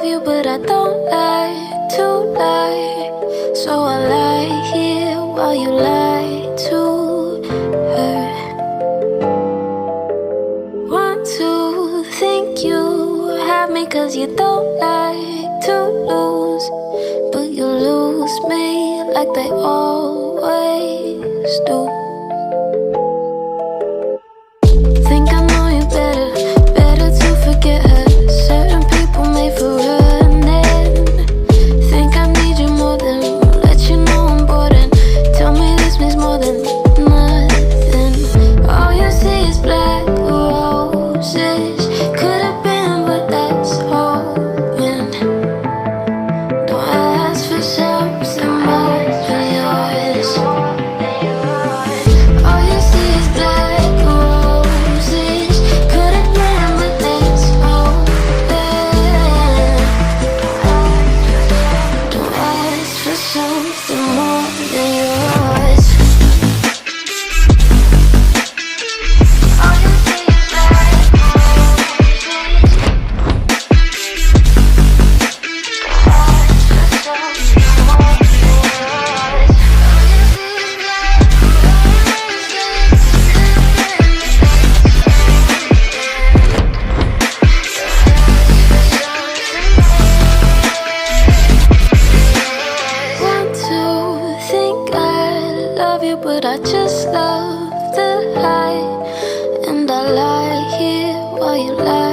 love you, but I don't like to lie. So I lie here while you lie to her. Want to think you have me 'cause you don't like to lose, but you lose me like they always do. Think I know you better, better to forget her. Certain people made for running. Think I need you more than let you know I'm bored, and tell me this means more than nothing. All you see is black roses. Could have been, but that's hoping. Don't ask for something more than yours. All you see is black roses. Could have been, but that's hoping. Don't ask for something more than yours. All you see is black roses. Want to think I love you, but I just love the high, and I lie here while you lie